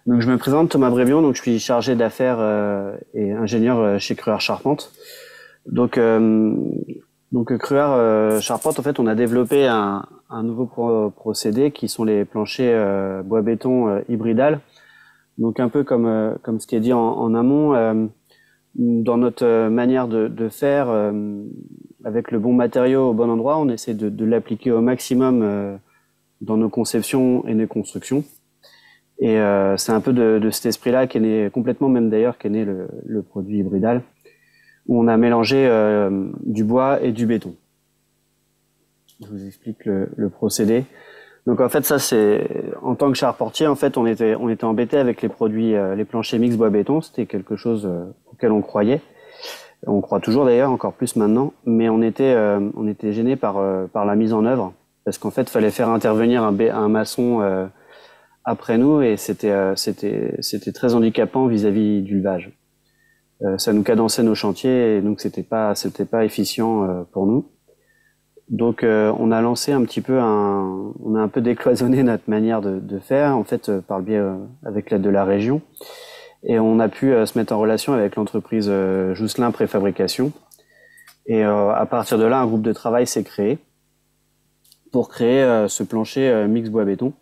Donc je me présente, Thomas Brébion, donc je suis chargé d'affaires et ingénieur chez Cruard Charpente. Donc, euh, donc Cruard Charpente, en fait, on a développé un nouveau procédé qui sont les planchers bois-béton hybridal. Donc un peu comme ce qui est dit en amont, dans notre manière de faire, avec le bon matériau au bon endroit, on essaie de l'appliquer au maximum dans nos conceptions et nos constructions. Et c'est un peu de cet esprit-là qu'est né complètement, même d'ailleurs, qu'est né le produit hybridal, où on a mélangé du bois et du béton. Je vous explique le procédé. Donc en fait, ça c'est en tant que charpentier, en fait, on était embêté avec les produits, les planchers mix bois-béton. C'était quelque chose auquel on croyait. On croit toujours d'ailleurs, encore plus maintenant. Mais on était gêné par la mise en œuvre, parce qu'en fait, fallait faire intervenir un maçon après nous, et c'était très handicapant vis-à-vis du levage. Ça nous cadençait nos chantiers, et donc c'était pas efficient pour nous. Donc on a lancé un petit peu on a un peu décloisonné notre manière de faire, en fait, par le biais avec l'aide de la région, et on a pu se mettre en relation avec l'entreprise Jousselin Préfabrication, et à partir de là, un groupe de travail s'est créé pour créer ce plancher mix bois-béton.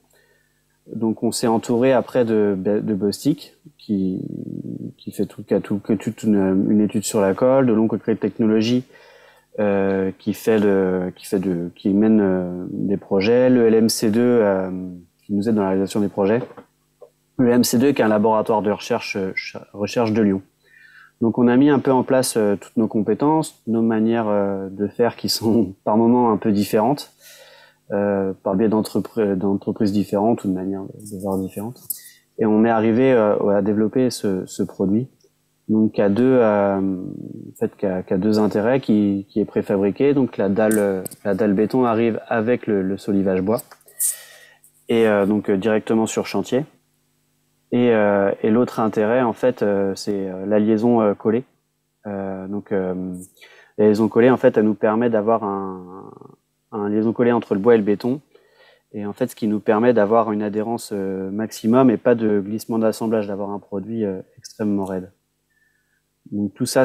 Donc on s'est entouré après de Bostik qui fait toute une étude sur la colle, de l'Onconcrete Technologies qui mène des projets, le LMC2 qui nous aide dans la réalisation des projets, le LMC2 qui est un laboratoire de recherche de Lyon. Donc on a mis un peu en place toutes nos compétences, nos manières de faire qui sont par moments un peu différentes, par le biais d'entreprises différentes ou de manières de voir différentes. Et on est arrivé à développer ce produit, donc qui a deux intérêts, qui est préfabriqué. Donc la dalle béton arrive avec le solivage bois, et donc directement sur chantier. Et l'autre intérêt, en fait, c'est la liaison collée. La liaison collée, en fait, elle nous permet d'avoir un liaison collée entre le bois et le béton. Et en fait, ce qui nous permet d'avoir une adhérence maximum et pas de glissement d'assemblage, d'avoir un produit extrêmement raide. Donc tout ça,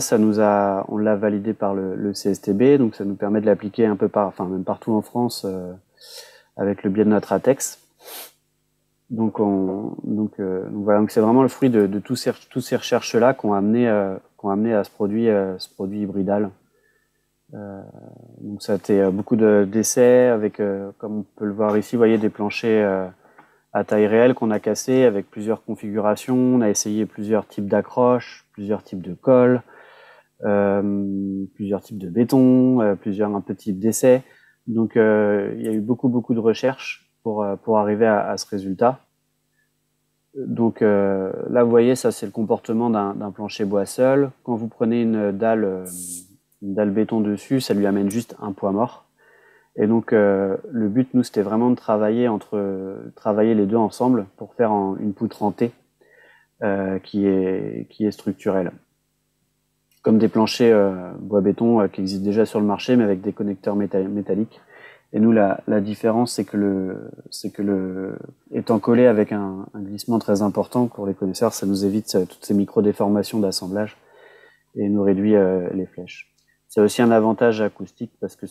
on l'a validé par le CSTB, donc ça nous permet de l'appliquer un peu même partout en France avec le biais de notre ATEX. Donc voilà, donc c'est vraiment le fruit de tous ces recherches-là qui ont amené à ce produit hybridal. Donc ça a été beaucoup d'essais avec, comme on peut le voir ici, vous voyez, des planchers à taille réelle qu'on a cassés avec plusieurs configurations. On a essayé plusieurs types d'accroches, plusieurs types de colle, plusieurs types de béton, un peu types d'essais. Donc il y a eu beaucoup de recherches pour arriver à ce résultat. Donc là, vous voyez, ça c'est le comportement d'un plancher bois seul. Quand vous prenez une dalle béton dessus, ça lui amène juste un poids mort. Et donc le but, nous, c'était vraiment de travailler les deux ensemble pour faire une poutre en T qui est structurelle. Comme des planchers bois-béton qui existent déjà sur le marché, mais avec des connecteurs métalliques. Et nous, la différence, c'est que étant collé avec un glissement très important, pour les connaisseurs, ça nous évite toutes ces micro-déformations d'assemblage et nous réduit les flèches. C'est aussi un avantage acoustique parce que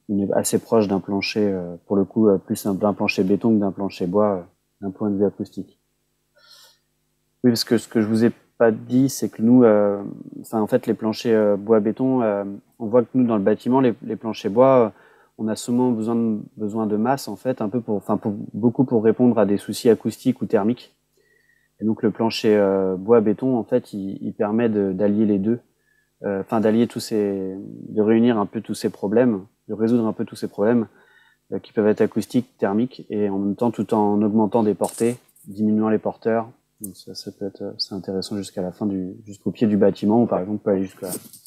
on est assez proche d'un plancher, pour le coup, plus d'un plancher béton que d'un plancher bois, d'un point de vue acoustique. Oui, parce que ce que je vous ai pas dit, c'est que nous, en fait, les planchers bois-béton, on voit que nous, dans le bâtiment, les planchers bois, on a souvent besoin de masse, en fait, beaucoup pour répondre à des soucis acoustiques ou thermiques. Et donc, le plancher bois-béton, en fait, il permet d'allier les deux. De réunir un peu tous ces problèmes, de résoudre un peu tous ces problèmes qui peuvent être acoustiques, thermiques, et en même temps tout en augmentant des portées, diminuant les porteurs. Donc ça peut être, c'est intéressant jusqu'à la fin jusqu'au pied du bâtiment, ou par exemple on peut aller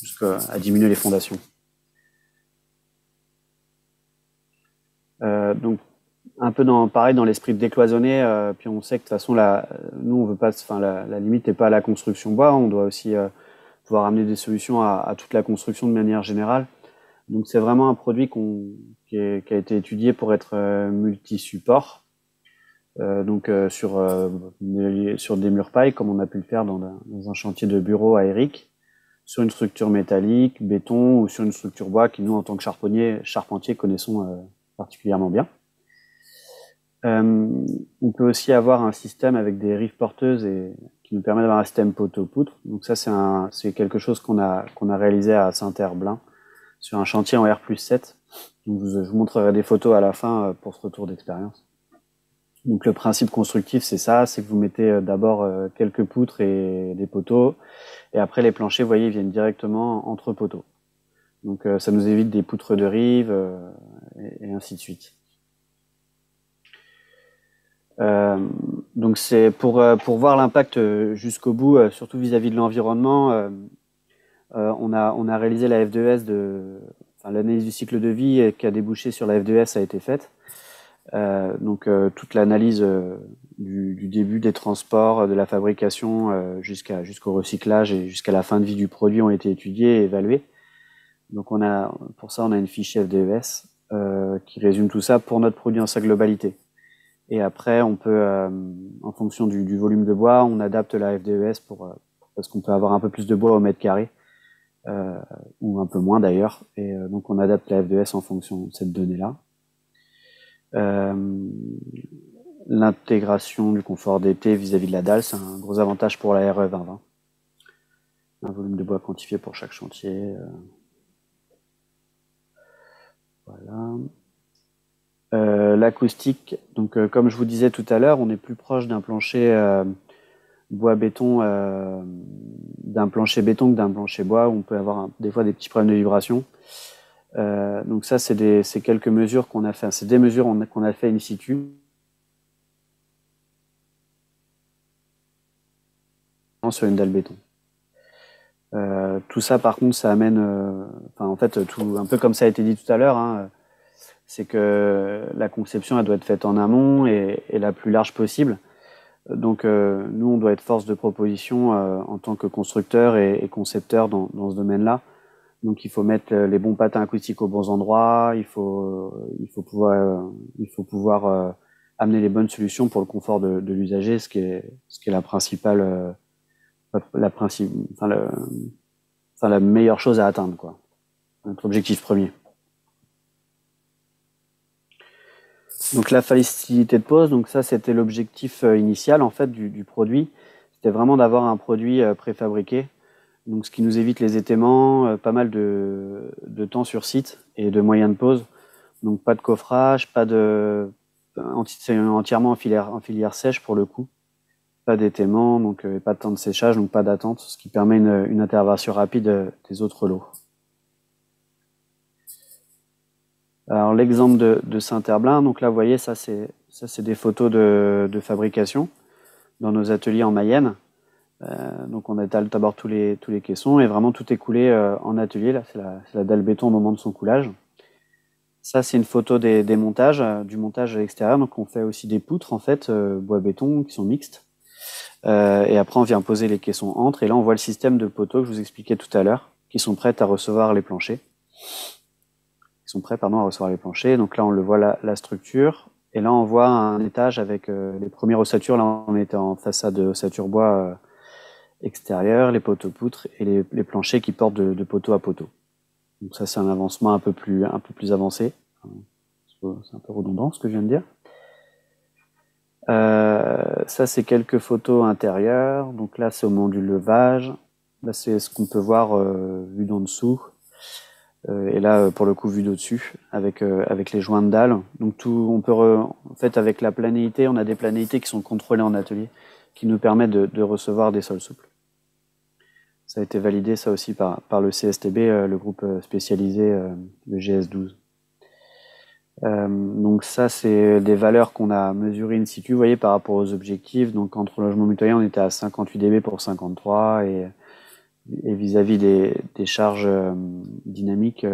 jusqu'à diminuer les fondations. Donc un peu pareil dans l'esprit de décloisonner, puis on sait que de toute façon nous on veut pas, la limite n'est pas à la construction bois, on doit aussi pouvoir amener des solutions à toute la construction de manière générale. Donc c'est vraiment un produit qui a été étudié pour être multi-support. sur des murs paille, comme on a pu le faire dans un chantier de bureau à Eric, sur une structure métallique, béton, ou sur une structure bois qui, nous, en tant que charpentiers, connaissons particulièrement bien. On peut aussi avoir un système avec des rives porteuses qui nous permet d'avoir un système poteau-poutre. Donc ça, c'est quelque chose qu'on a réalisé à Saint-Herblain sur un chantier en R+7. Donc je vous montrerai des photos à la fin pour ce retour d'expérience. Donc le principe constructif, c'est ça, c'est que vous mettez d'abord quelques poutres et des poteaux, et après les planchers, vous voyez, ils viennent directement entre poteaux. Donc ça nous évite des poutres de rive et ainsi de suite. Donc c'est pour voir l'impact jusqu'au bout, surtout vis-à-vis de l'environnement. On a réalisé la F2S l'analyse du cycle de vie qui a débouché sur la F2S a été faite. Toute l'analyse du début des transports, de la fabrication jusqu'au recyclage et jusqu'à la fin de vie du produit ont été étudiées et évaluées. Donc pour ça on a une fiche FDES qui résume tout ça pour notre produit en sa globalité. Et après on peut, en fonction du volume de bois, on adapte la FDES parce qu'on peut avoir un peu plus de bois au mètre carré ou un peu moins d'ailleurs. Et donc on adapte la FDES en fonction de cette donnée-là. L'intégration du confort d'été vis-à-vis de la dalle, c'est un gros avantage pour la RE 2020. Un volume de bois quantifié pour chaque chantier. Voilà. L'acoustique, donc comme je vous disais tout à l'heure, on est plus proche d'un plancher bois-béton, d'un plancher béton que d'un plancher bois, où on peut avoir des fois des petits problèmes de vibration. Donc ça, c'est quelques mesures qu'on a fait. C'est des mesures qu'on a fait in situ. Sur une dalle béton. Tout ça, par contre, ça amène, en fait, un peu comme ça a été dit tout à l'heure, hein, c'est que la conception, elle doit être faite en amont et la plus large possible. Donc, nous, on doit être force de proposition en tant que constructeur et concepteur dans ce domaine-là. Donc, il faut mettre les bons patins acoustiques aux bons endroits. Il faut pouvoir amener les bonnes solutions pour le confort de l'usager, ce qui est la principale, la meilleure chose à atteindre, quoi. Notre objectif premier. Donc la facilité de pose, donc ça c'était l'objectif initial en fait du produit. C'était vraiment d'avoir un produit préfabriqué. Donc ce qui nous évite les étaiements, pas mal de temps sur site et de moyens de pose. Donc pas de coffrage, c'est entièrement en filière sèche pour le coup. Pas d'étaiement, donc pas de temps de séchage, donc pas d'attente, ce qui permet une intervention rapide des autres lots. Alors l'exemple de Saint-Herblain, donc là vous voyez, ça c'est des photos de fabrication dans nos ateliers en Mayenne. Donc on étale d'abord tous les caissons et vraiment tout est coulé en atelier. Là c'est la dalle béton au moment de son coulage. Ça c'est une photo des montages, du montage extérieur. Donc on fait aussi des poutres en fait bois béton qui sont mixtes. Et après on vient poser les caissons entre et là on voit le système de poteaux que je vous expliquais tout à l'heure qui sont prêts à recevoir les planchers. À recevoir les planchers. Donc là on le voit la structure et là on voit un étage avec les premières ossatures. Là on était en façade de ossature bois extérieure, les poteaux poutres et les planchers qui portent de poteau à poteau. Donc ça c'est un avancement un peu plus avancé. C'est un peu redondant ce que je viens de dire. Ça c'est quelques photos intérieures. Donc là c'est au moment du levage. Là c'est ce qu'on peut voir vu d'en dessous. Et là pour le coup vu d'au-dessus avec les joints de dalle. Donc en fait avec la planéité, on a des planéités qui sont contrôlées en atelier qui nous permettent de recevoir des sols souples. Ça a été validé ça aussi par le CSTB, le groupe spécialisé, le GS12. Donc ça c'est des valeurs qu'on a mesurées in situ, vous voyez, par rapport aux objectifs. Donc entre logement mitoyen on était à 58 dB pour 53 et vis-à-vis des charges dynamiques,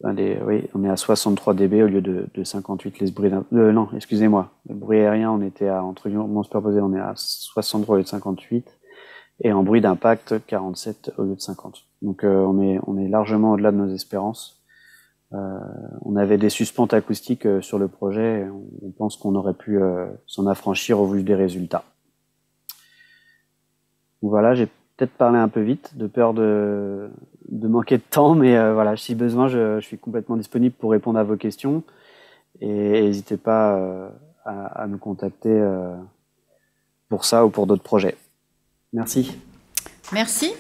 on est à 63 dB au lieu de 58. Les bruits non, excusez-moi, le bruit aérien on était entre mouvements superposés on est à 63 au lieu de 58 et en bruit d'impact 47 au lieu de 50. Donc on est largement au-delà de nos espérances On avait des suspentes acoustiques sur le projet. On pense qu'on aurait pu s'en affranchir au vu des résultats. Donc voilà, j'ai peut-être parlé un peu vite, de peur de manquer de temps, mais voilà, si besoin, je suis complètement disponible pour répondre à vos questions. Et n'hésitez pas à me contacter pour ça ou pour d'autres projets. Merci. Merci.